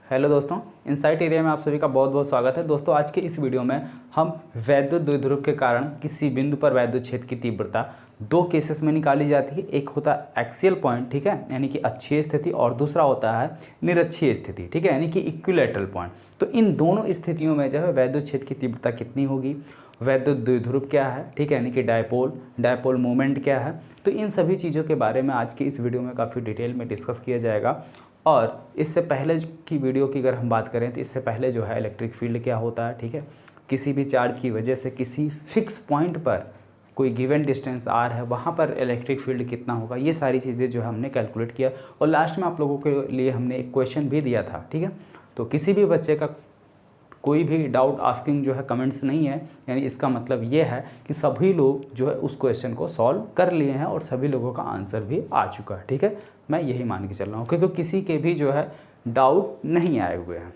Hello दोस्तों, insight area में आप सभी का बहुत बहुत स्वागत है। दोस्तों, आज के इस वीडियो में हम वैद्युत द्विध्रुव के कारण किसी बिंदु पर वैद्युत क्षेत्र की तीव्रता दो केसेस में निकाली जाती है। एक होता है एक्सियल पॉइंट, ठीक है, यानी कि अक्षीय स्थिति, और दूसरा होता है निरक्षीय स्थिति, ठीक है, यानी कि इक्विलैटरल पॉइंट। तो इन दोनों स्थितियों में जो है वैद्युत क्षेत्र की तीव्रता कितनी होगी, वैद्युत द्विध्रुव क्या है, ठीक है, यानी कि डायपोल मोमेंट क्या है। तो इन सभी चीज़ों के बारे में आज की इस वीडियो में काफ़ी डिटेल में डिस्कस किया जाएगा। और इससे पहले की वीडियो की अगर हम बात करें तो इससे पहले जो है इलेक्ट्रिक फील्ड क्या होता है, ठीक है, किसी भी चार्ज की वजह से किसी फिक्स पॉइंट पर कोई गिवन डिस्टेंस आर है, वहाँ पर इलेक्ट्रिक फील्ड कितना होगा, ये सारी चीज़ें जो है हमने कैलकुलेट किया। और लास्ट में आप लोगों के लिए हमने एक क्वेश्चन भी दिया था, ठीक है। तो किसी भी बच्चे का कोई भी डाउट आस्किंग जो है कमेंट्स नहीं है, यानी इसका मतलब ये है कि सभी लोग जो है उस क्वेश्चन को सॉल्व कर लिए हैं और सभी लोगों का आंसर भी आ चुका है, ठीक है। मैं यही मान के चल रहा हूँ क्योंकि किसी के भी जो है डाउट नहीं आए हुए हैं।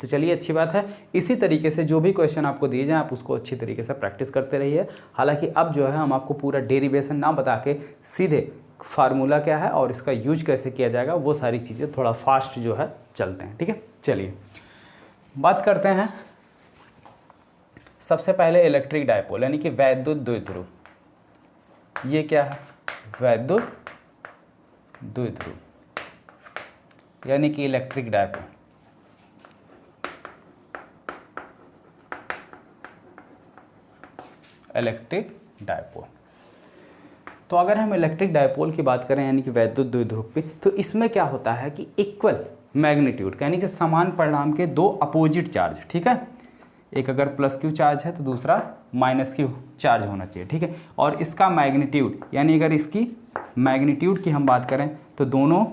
तो चलिए, अच्छी बात है। इसी तरीके से जो भी क्वेश्चन आपको दिए जाएँ आप उसको अच्छी तरीके से प्रैक्टिस करते रहिए। हालांकि अब जो है हम आपको पूरा डेरिवेशन ना बता के सीधे फार्मूला क्या है और इसका यूज कैसे किया जाएगा वो सारी चीज़ें थोड़ा फास्ट जो है चलते हैं, ठीक है। चलिए बात करते हैं सबसे पहले इलेक्ट्रिक डायपोल यानी कि वैद्युत द्विध्रुव। ये क्या है? वैद्युत द्विध्रुव यानी कि इलेक्ट्रिक डायपोल। इलेक्ट्रिक डायपोल, तो अगर हम इलेक्ट्रिक डायपोल की बात करें यानी कि वैद्युत द्विध्रुव पे, तो इसमें क्या होता है कि इक्वल मैग्नीट्यूड यानी कि समान परिमाण के दो अपोजिट चार्ज, ठीक है, एक अगर प्लस क्यू चार्ज है तो दूसरा माइनस क्यू चार्ज होना चाहिए, ठीक है। और इसका मैग्नीट्यूड यानी अगर इसकी मैग्नीट्यूड की हम बात करें तो दोनों,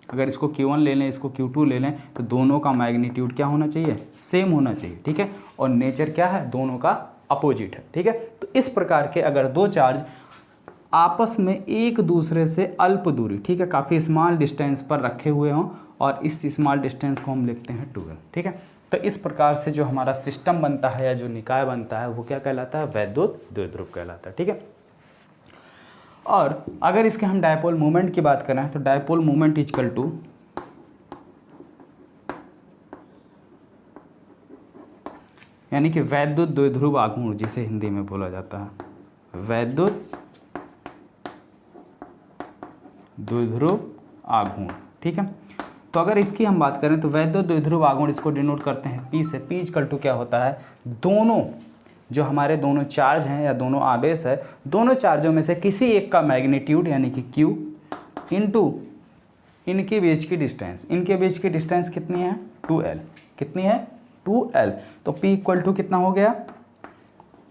अगर इसको Q1 ले लें इसको Q2 ले लें तो दोनों का मैग्नीट्यूड क्या होना चाहिए? सेम होना चाहिए, ठीक है। और नेचर क्या है? दोनों का अपोजिट है, ठीक है। तो इस प्रकार के अगर दो चार्ज आपस में एक दूसरे से अल्प दूरी, ठीक है, काफ़ी स्मॉल डिस्टेंस पर रखे हुए हों और इस स्मॉल डिस्टेंस को हम लिखते हैं 2l, ठीक है। तो इस प्रकार से जो हमारा सिस्टम बनता है या जो निकाय बनता है वो क्या कहलाता है? वैद्युत द्विध्रुव कहलाता है, ठीक है। और अगर इसके हम डायपोल मोमेंट की बात करें तो डायपोल मोमेंट इक्वल टू यानी कि वैद्युत द्विध्रुव आघूर्ण, जिसे हिंदी में बोला जाता है वैद्युत द्विध्रुव आघूर्ण, ठीक है। तो अगर इसकी हम बात करें तो वैद्युत द्विध्रुव आघूर्ण इसको डिनोट करते हैं P से। P इक्वल टू क्या होता है? दोनों जो हमारे दोनों चार्ज हैं या दोनों आवेश है, दोनों चार्जों में से किसी एक का मैग्नीट्यूड यानी कि Q इंटू इनके बीच की डिस्टेंस। इनके बीच की डिस्टेंस कितनी है? 2l। कितनी है? 2l। तो P इक्वल टू कितना हो गया?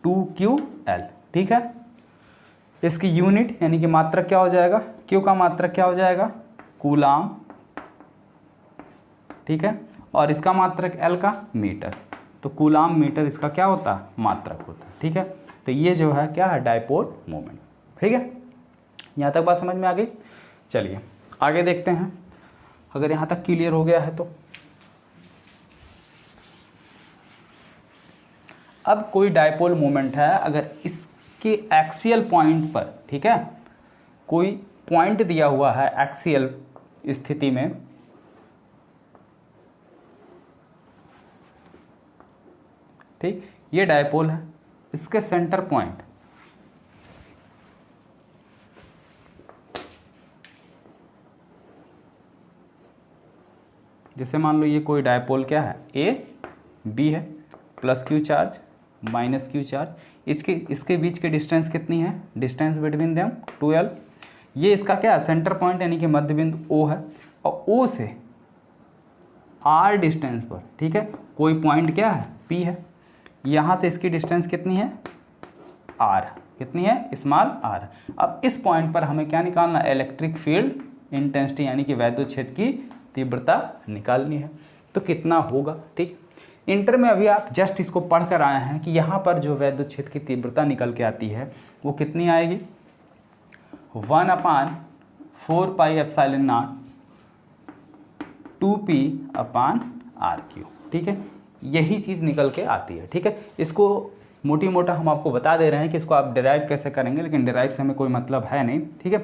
2ql, ठीक है। इसकी यूनिट यानी कि मात्रक क्या हो जाएगा? Q का मात्रक क्या हो जाएगा? कूलाम, ठीक है। और इसका मात्रक L का मीटर, तो कूलाम मीटर इसका क्या होता है? मात्रक होता है, ठीक है। तो ये जो है क्या है? डायपोल मोमेंट, ठीक है। यहाँ तक बात समझ में आ गई? चलिए आगे देखते हैं। अगर यहाँ तक क्लियर हो गया है तो अब कोई डायपोल मोमेंट है, अगर इसके एक्सियल पॉइंट पर, ठीक है, कोई पॉइंट दिया हुआ है एक्सियल स्थिति में, ठीक, ये डायपोल है, इसके सेंटर पॉइंट जैसे मान लो ये कोई डायपोल क्या है? A B है, plus Q charge minus Q charge. इसके बीच की डिस्टेंस कितनी है? Distance between them 2l। ये इसका क्या है? सेंटर पॉइंट यानी कि मध्य बिंदु O है, और O से R डिस्टेंस पर, ठीक है, कोई पॉइंट क्या है? P है। यहाँ से इसकी डिस्टेंस कितनी है? R। कितनी है? Small r। अब इस पॉइंट पर हमें क्या निकालना? इलेक्ट्रिक फील्ड इंटेंसिटी यानी कि वैद्युत क्षेत्र की तीव्रता निकालनी है। तो कितना होगा? ठीक, इंटर में अभी आप जस्ट इसको पढ़ कर आए हैं कि यहाँ पर जो वैद्युत क्षेत्र की तीव्रता निकल के आती है वो कितनी आएगी? 1/4 पाई एप्सिलॉन नॉट 2p/r³, ठीक है। यही चीज़ निकल के आती है, ठीक है। इसको मोटी मोटा हम आपको बता दे रहे हैं कि इसको आप डिराइव कैसे करेंगे, लेकिन डिराइव से हमें कोई मतलब है नहीं, ठीक है।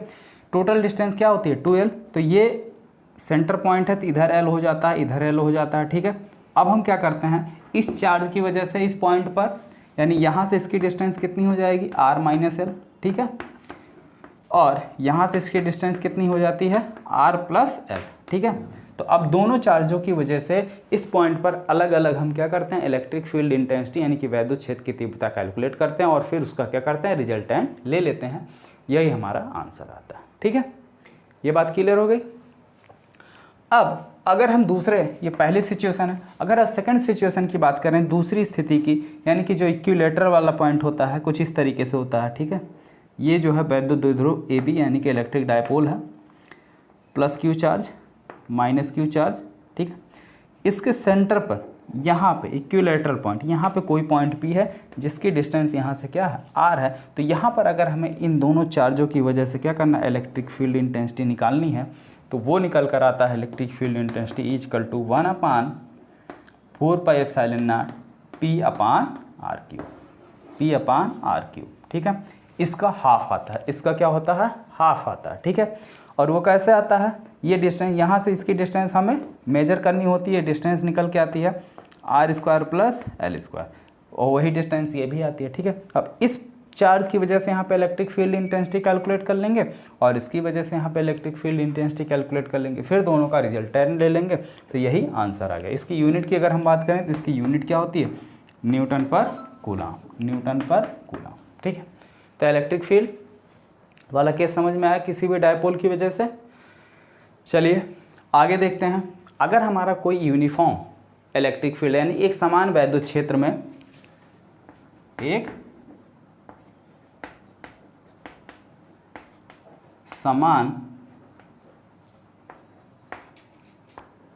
टोटल डिस्टेंस क्या होती है? 2l। तो ये सेंटर पॉइंट है तो इधर एल हो जाता है, इधर एल हो जाता है, ठीक है। अब हम क्या करते हैं, इस चार्ज की वजह से इस पॉइंट पर, यानी यहाँ से इसकी डिस्टेंस कितनी हो जाएगी, r माइनस एल, ठीक है, और यहाँ से इसकी डिस्टेंस कितनी हो जाती है, r प्लस एल, ठीक है। तो अब दोनों चार्जों की वजह से इस पॉइंट पर अलग अलग हम क्या करते हैं, इलेक्ट्रिक फील्ड इंटेंसिटी यानी कि वैद्युत क्षेत्र की तीव्रता कैलकुलेट करते हैं और फिर उसका क्या करते हैं, रिजल्टेंट ले लेते हैं। यही हमारा आंसर आता है, ठीक है। ये बात क्लियर हो गई। अब अगर हम दूसरे, ये पहली सिचुएशन है, अगर सेकंड सिचुएशन की बात करें, दूसरी स्थिति की, यानी कि जो इक्विलेटरल वाला पॉइंट होता है कुछ इस तरीके से होता है, ठीक है। ये जो है वैद्युत द्विध्रुव AB यानी कि इलेक्ट्रिक डायपोल है, plus Q charge minus Q charge, ठीक है। इसके सेंटर पर यहाँ पे इक्विलेटरल पॉइंट, यहाँ पे कोई पॉइंट P है जिसकी डिस्टेंस यहाँ से क्या है, R है। तो यहाँ पर अगर हमें इन दोनों चार्जों की वजह से क्या करना है, इलेक्ट्रिक फील्ड इंटेंसिटी निकालनी है, तो वो निकल कर आता है electric field intensity equal to 1/4πε0 P/r³, ठीक है। इसका हाफ आता है, इसका क्या होता है, हाफ आता है, ठीक है। और वो कैसे आता है, ये डिस्टेंस यहाँ से इसकी डिस्टेंस हमें मेजर करनी होती है, डिस्टेंस निकल के आती है r² + l², और वही डिस्टेंस ये भी आती है, ठीक है। अब इस चार्ज की वजह से यहाँ पे इलेक्ट्रिक फील्ड इंटेंसिटी कैलकुलेट कर लेंगे और इसकी वजह से यहाँ पे इलेक्ट्रिक फील्ड इंटेंसिटी कैलकुलेट कर लेंगे, फिर दोनों का रिजल्टेंट ले लेंगे, तो यही आंसर आ गया। इसकी यूनिट की अगर हम बात करें तो इसकी यूनिट क्या होती है, न्यूटन पर कूलम, ठीक है। तो इलेक्ट्रिक फील्ड वाला केस समझ में आया किसी भी डायपोल की वजह से। चलिए आगे देखते हैं। अगर हमारा कोई यूनिफॉर्म इलेक्ट्रिक फील्ड यानी एक समान वैद्युत क्षेत्र में एक समान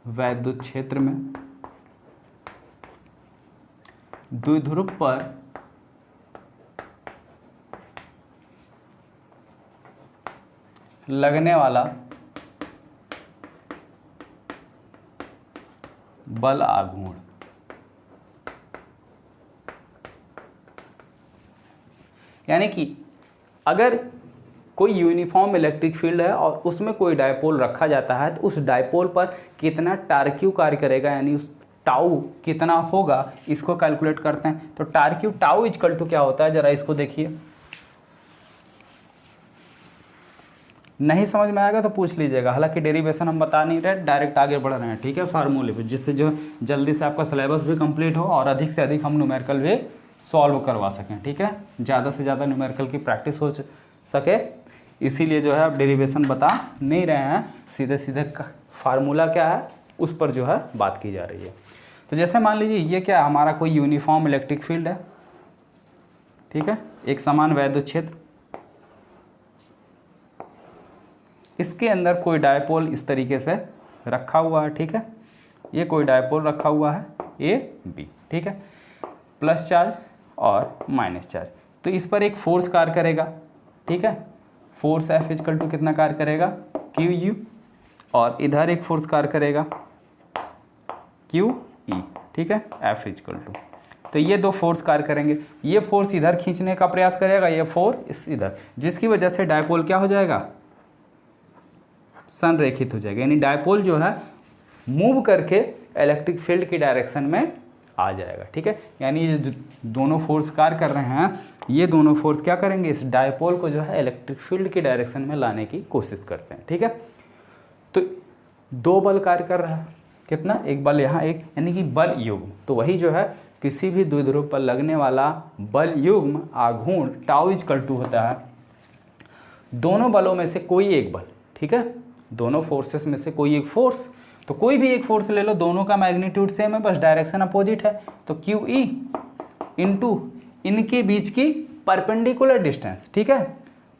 वैद्युत क्षेत्र में द्विध्रुव पर लगने वाला बल आघूर्ण, यानी कि अगर कोई यूनिफॉर्म इलेक्ट्रिक फील्ड है और उसमें कोई डायपोल रखा जाता है तो उस डायपोल पर कितना टार्क्यू कार्य करेगा, यानी उस टाउ कितना होगा, इसको कैलकुलेट करते हैं। तो टार्क्यू टाउ इक्वल टू क्या होता है, जरा इसको देखिए, नहीं समझ में आएगा तो पूछ लीजिएगा। हालांकि डेरिवेशन हम बता नहीं रहे, डायरेक्ट आगे बढ़ रहे हैं, ठीक है, फार्मूले पे, जिससे जो जल्दी से आपका सिलेबस भी कंप्लीट हो और अधिक से अधिक हम न्यूमेरिकल भी सॉल्व करवा सकें, ठीक है, ज़्यादा से ज़्यादा न्यूमेरिकल की प्रैक्टिस हो सके। इसीलिए जो है अब डेरिवेशन बता नहीं रहे हैं, सीधे सीधे फार्मूला क्या है उस पर जो है बात की जा रही है। तो जैसे मान लीजिए ये क्या, हमारा कोई यूनिफॉर्म इलेक्ट्रिक फील्ड है, ठीक है, एक समान वैद्युत क्षेत्र, इसके अंदर कोई डायपोल इस तरीके से रखा हुआ है, ठीक है, ये कोई डायपोल रखा हुआ है AB, ठीक है, प्लस चार्ज और माइनस चार्ज। तो इस पर एक फोर्स कार्य करेगा, ठीक है, फोर्स F इक्वल टू कितना कार्य करेगा, QU, और इधर एक फोर्स कार्य करेगा QE, ठीक है, F इक्वल टू। तो ये दो फोर्स कार्य करेंगे, ये फोर्स इधर खींचने का प्रयास करेगा, ये फोर्स इधर, जिसकी वजह से डायपोल क्या हो जाएगा, संरेखित हो जाएगा, यानी डायपोल जो है मूव करके इलेक्ट्रिक फील्ड की डायरेक्शन में आ जाएगा, ठीक है। यानी ये दोनों फोर्स कार्य कर रहे हैं, ये दोनों फोर्स क्या करेंगे, इस डायपोल को जो है इलेक्ट्रिक फील्ड की डायरेक्शन में लाने की कोशिश करते हैं, ठीक है। तो दो बल कार्य कर रहा है, कितना, एक बल यहाँ एक, यानी कि बल युग्म। तो वही जो है किसी भी द्विध्रुव पर लगने वाला बल युग्म आघूर्ण टाउ इक्वल टू होता है दोनों बलों में से कोई एक बल, ठीक है, दोनों फोर्सेस में से कोई एक फोर्स, तो कोई भी एक फोर्स ले लो, दोनों का मैग्नीट्यूड सेम है, बस डायरेक्शन अपोजिट है। तो QE इंटू इनके बीच की परपेंडिकुलर डिस्टेंस, ठीक है,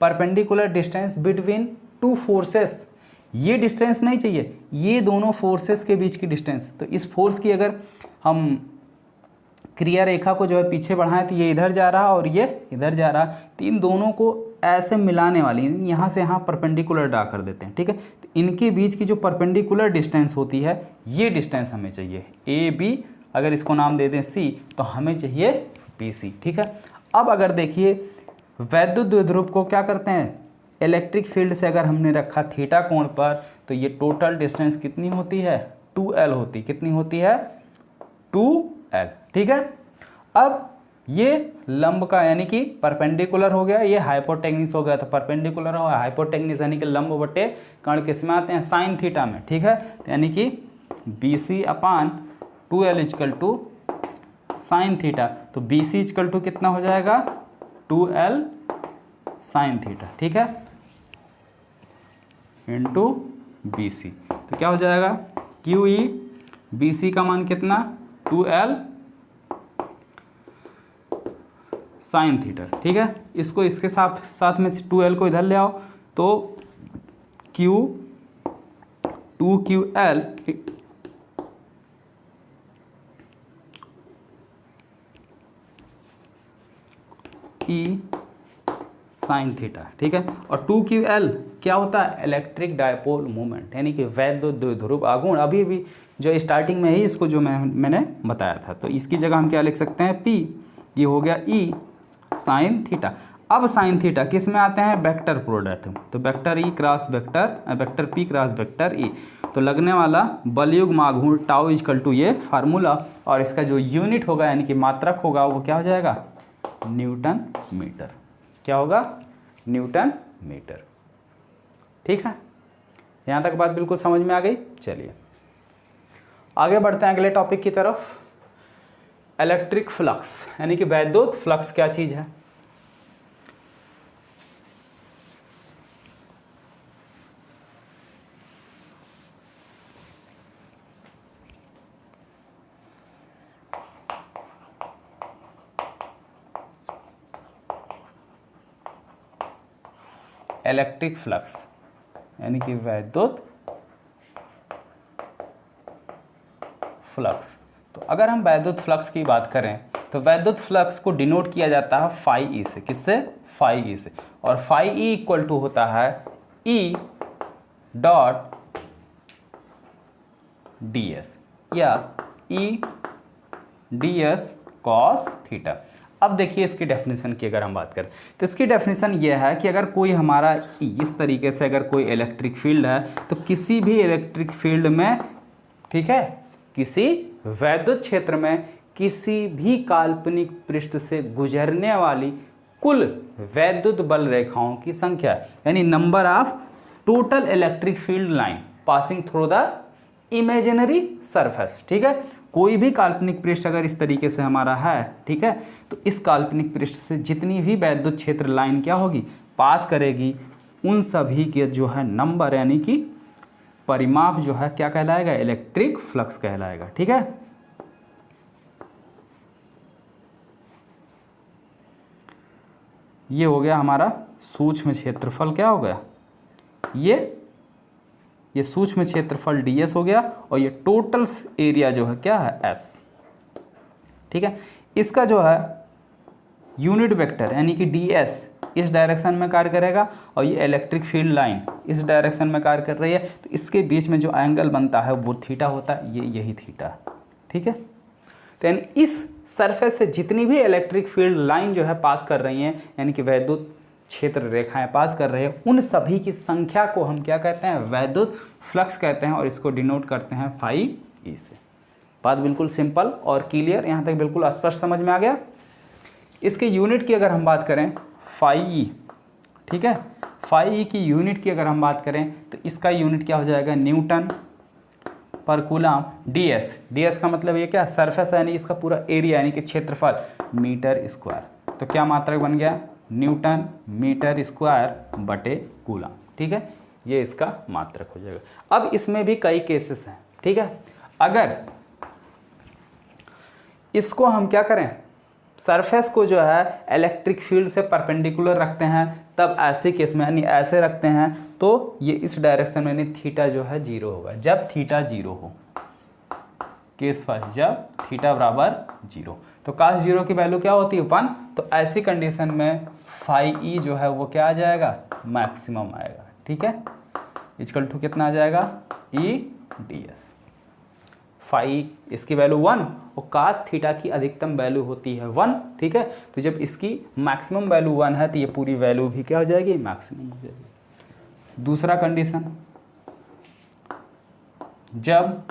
perpendicular distance between two forces, ये डिस्टेंस नहीं चाहिए, ये दोनों फोर्सेस के बीच की डिस्टेंस। तो इस फोर्स की अगर हम क्रिया रेखा को जो है पीछे बढ़ाएं तो ये इधर जा रहा और ये इधर जा रहा, तो इन दोनों को ऐसे मिलाने वाली, यहाँ से यहाँ परपेंडिकुलर ड्रा कर देते हैं, ठीक है। तो इनके बीच की जो परपेंडिकुलर डिस्टेंस होती है, ये डिस्टेंस हमें चाहिए AB, अगर इसको नाम दे दें C तो हमें चाहिए BC, ठीक है। अब अगर देखिए वैद्युत द्विध्रुव को क्या करते हैं, इलेक्ट्रिक फील्ड से अगर हमने रखा थीटा कोण पर, तो ये टोटल डिस्टेंस कितनी होती है 2L होती, कितनी होती है 2L। ठीक है, अब ये लंब का यानी कि परपेंडिकुलर हो गया, ये हाइपोटेन्यूस हो गया, तो परपेंडिकुलर और हाइपोटेन्यूस यानी कि लंब बटे कर्ण किस में आते हैं साइन थीटा में। ठीक है, तो यानी कि BC upon 2L is equal to sine theta, तो BC इजकल टू कितना हो जाएगा 2L साइन थीटा। ठीक है, इंटू BC, तो क्या हो जाएगा QE BC का मान कितना 2L साइन थीटा। ठीक है, इसको इसके साथ में 2L को इधर ले आओ, तो Q 2QL E sine theta. ठीक है, और 2QL क्या होता है इलेक्ट्रिक डायपोल मोमेंट, यानी कि वैद्युत द्विध्रुव आघूर्ण। अभी भी जो स्टार्टिंग में ही इसको जो मैंने बताया था, तो इसकी जगह हम क्या लिख सकते हैं P, ये हो गया E साइन थीटा। अब साइन थीटा किस में आते हैं वेक्टर प्रोडक्ट, तो vector E cross vector P cross vector E, तो लगने वाला बलयुग्म आघूर्ण टाउ इजकल टू ये फार्मूला, और इसका जो यूनिट होगा यानी कि मात्रक होगा वो क्या हो जाएगा न्यूटन मीटर। क्या होगा न्यूटन मीटर। ठीक है, यहाँ तक बात बिल्कुल समझ में आ गई। चलिए आगे बढ़ते हैं अगले टॉपिक की तरफ, इलेक्ट्रिक फ्लक्स यानी कि वैद्युत फ्लक्स क्या चीज़ है। इलेक्ट्रिक फ्लक्स यानी कि वैद्युत फ्लक्स। तो अगर हम वैद्युत फ्लक्स की बात करें तो वैद्युत फ्लक्स को डिनोट किया जाता है फाई ई से, किससे फाई ई से, और फाई ई इक्वल टू होता है ई डॉट डी एस या E D S cos theta. अब देखिए इसकी डेफिनेशन की अगर हम बात करें तो इसकी डेफिनेशन यह है कि अगर कोई हमारा इस तरीके से अगर कोई इलेक्ट्रिक फील्ड है तो किसी भी इलेक्ट्रिक फील्ड में, ठीक है, किसी वैद्युत क्षेत्र में किसी भी काल्पनिक पृष्ठ से गुजरने वाली कुल वैद्युत बल रेखाओं की संख्या, यानी number of total electric field line passing through the imaginary surface. ठीक है, कोई भी काल्पनिक पृष्ठ अगर इस तरीके से हमारा है, ठीक है, तो इस काल्पनिक पृष्ठ से जितनी भी वैद्युत क्षेत्र लाइन क्या होगी पास करेगी, उन सभी के जो है नंबर यानी कि परिमाप जो है क्या कहलाएगा इलेक्ट्रिक फ्लक्स कहलाएगा। ठीक है, ये हो गया हमारा सूक्ष्म क्षेत्रफल, क्या हो गया ये सूक्ष्म क्षेत्रफल ds हो गया, और ये टोटल एरिया जो है क्या है s। ठीक है, इसका जो है यूनिट वेक्टर यानी कि ds इस डायरेक्शन में कार्य करेगा, और ये इलेक्ट्रिक फील्ड लाइन इस डायरेक्शन में कार्य कर रही है, तो इसके बीच में जो एंगल बनता है वो थीटा होता है, यही थीटा है। ठीक है, तो यानी इस सरफेस से जितनी भी इलेक्ट्रिक फील्ड लाइन जो है पास कर रही हैं, यानी कि वैद्युत क्षेत्र रेखाएं पास कर रहे हैं, उन सभी की संख्या को हम क्या कहते हैं वैद्युत फ्लक्स कहते हैं, और इसको डिनोट करते हैं फाई ई से। बात बिल्कुल सिंपल और क्लियर, यहाँ तक बिल्कुल स्पष्ट समझ में आ गया। इसके यूनिट की अगर हम बात करें फाई ई, ठीक है, फाई ई की यूनिट की अगर हम बात करें तो इसका यूनिट क्या हो जाएगा न्यूटन पर कूलम ds। ds का मतलब ये क्या सरफेस यानी इसका पूरा एरिया यानी कि क्षेत्रफल मीटर स्क्वायर, तो क्या मात्रक बन गया न्यूटन मीटर स्क्वायर बटे कूलम। ठीक है, ये इसका मात्रक हो जाएगा। अब इसमें भी कई केसेस हैं। ठीक है, अगर इसको हम क्या करें सरफेस को जो है इलेक्ट्रिक फील्ड से परपेंडिकुलर रखते हैं, तब ऐसे केस में यानी ऐसे रखते हैं तो ये इस डायरेक्शन में यानी थीटा जो है 0 होगा। जब थीटा 0 हो, केस फर्स्ट, जब थीटा बराबर 0, तो cos 0 की वैल्यू क्या होती है 1, तो ऐसी कंडीशन में फाई ई जो है वो क्या आ जाएगा मैक्सिमम आएगा। ठीक है, इक्वल टू कितना आ जाएगा ई डी एस। फाई इसकी वैल्यू 1 और cos थीटा की अधिकतम वैल्यू होती है 1। ठीक है, तो जब इसकी मैक्सिमम वैल्यू 1 है तो ये पूरी वैल्यू भी क्या हो जाएगी मैक्सिमम हो जाएगी। दूसरा कंडीशन, जब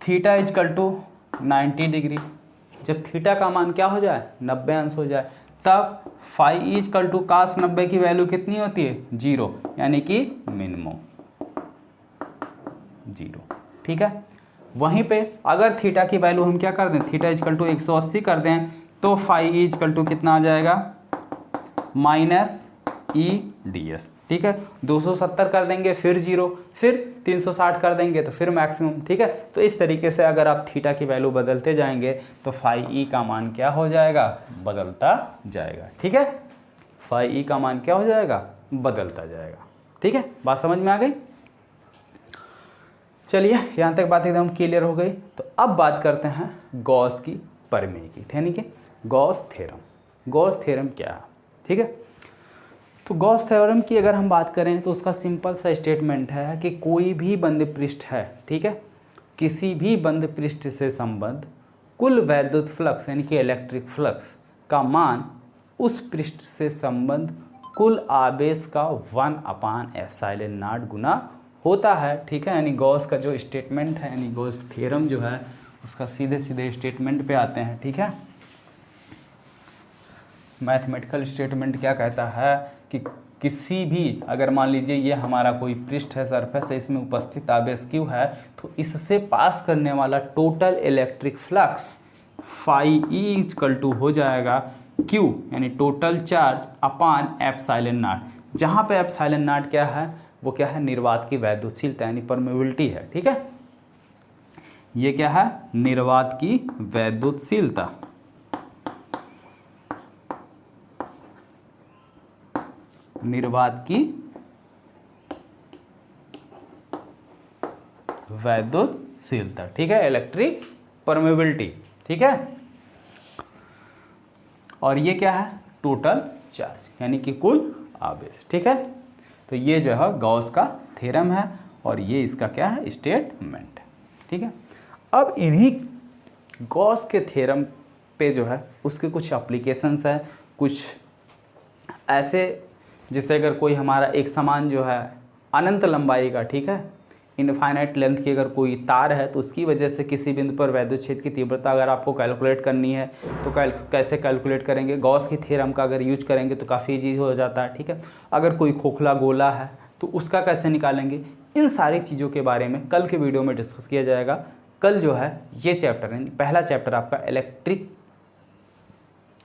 थीटा इजकल टू 90 डिग्री, जब थीटा का मान क्या हो जाए 90 अंश हो जाए, तब फाई इजकल टू कास 90 की वैल्यू कितनी होती है 0, यानी कि मिनिमम 0। ठीक है, वहीं पे अगर थीटा की वैल्यू हम क्या कर दें, थीटा इजकल टू 180 कर दें, तो फाई इजकल टू कितना आ जाएगा माइनस ई डी एस। ठीक है, 270 कर देंगे फिर 0, फिर 360 कर देंगे तो फिर मैक्सिमम। ठीक है, तो इस तरीके से अगर आप थीटा की वैल्यू बदलते जाएंगे तो फाई ई का मान क्या हो जाएगा, बदलता जाएगा। ठीक है, फाई ई का मान क्या हो जाएगा, बदलता जाएगा। ठीक है, बात समझ में आ गई। चलिए यहाँ तक बात एकदम क्लियर हो गई। तो अब बात करते हैं गॉस की प्रमेय की, यानी कि गॉस थ्योरम। गॉस थ्योरम क्या है, ठीक है। तो गॉस थ्योरम की अगर हम बात करें तो उसका सिंपल सा स्टेटमेंट है कि कोई भी बंद पृष्ठ है, ठीक है, किसी भी बंद पृष्ठ से संबद्ध कुल वैद्युत फ्लक्स यानी कि इलेक्ट्रिक फ्लक्स का मान उस पृष्ठ से संबद्ध कुल आवेश का 1/ε0 गुना होता है। ठीक है, यानी गॉस का जो स्टेटमेंट है, यानी गॉस थ्योरम जो है उसका सीधे सीधे स्टेटमेंट पे आते हैं। ठीक है, मैथमेटिकल स्टेटमेंट क्या कहता है कि किसी भी, अगर मान लीजिए ये हमारा कोई पृष्ठ है, सरफेस है, इसमें उपस्थित आवेश क्यू है, तो इससे पास करने वाला total electric flux phi E equal to हो जाएगा क्यू यानी टोटल चार्ज अपान ε0, जहाँ पे ε0 क्या है, वो क्या है, निर्वात की वैद्युतशीलता यानी परमेबिलिटी है। ठीक है, ये क्या है, निर्वात की वैद्युतशीलता। निर्वात की वैद्युतशीलता, ठीक है, इलेक्ट्रिक परमेबिलिटी। ठीक है, और ये क्या है, टोटल चार्ज यानी कि कुल आवेश। ठीक है, तो ये जो है गॉस का थ्योरम है और ये इसका क्या है, स्टेटमेंट है। ठीक है, अब इन्हीं गॉस के थ्योरम पे जो है उसके कुछ एप्लीकेशंस है, कुछ ऐसे, जिससे अगर कोई हमारा एक समान जो है अनंत लंबाई का, ठीक है, इनफाइनाइट लेंथ की अगर कोई तार है, तो उसकी वजह से किसी बिंदु पर वैद्युत क्षेत्र की तीव्रता अगर आपको कैलकुलेट करनी है तो कैसे कैलकुलेट करेंगे, गॉस की थ्योरम का अगर यूज करेंगे तो काफ़ी ईजी हो जाता है। ठीक है, अगर कोई खोखला गोला है तो उसका कैसे निकालेंगे, इन सारी चीज़ों के बारे में कल के वीडियो में डिस्कस किया जाएगा। कल जो है ये चैप्टर यानी पहला चैप्टर आपका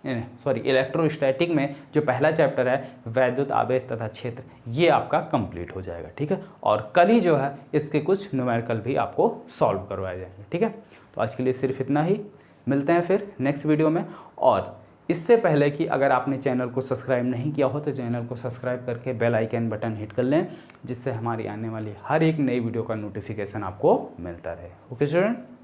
इलेक्ट्रोस्टैटिक में जो पहला चैप्टर है वैद्युत आवेश तथा क्षेत्र, ये आपका कंप्लीट हो जाएगा। ठीक है, और कल ही जो है इसके कुछ न्यूमेरिकल भी आपको सॉल्व करवाए जाएंगे। ठीक है, तो आज के लिए सिर्फ इतना ही, मिलते हैं फिर नेक्स्ट वीडियो में। और इससे पहले कि अगर आपने चैनल को सब्सक्राइब नहीं किया हो तो चैनल को सब्सक्राइब करके बेल आइकन बटन हिट कर लें, जिससे हमारी आने वाली हर एक नई वीडियो का नोटिफिकेशन आपको मिलता रहे। Okay student.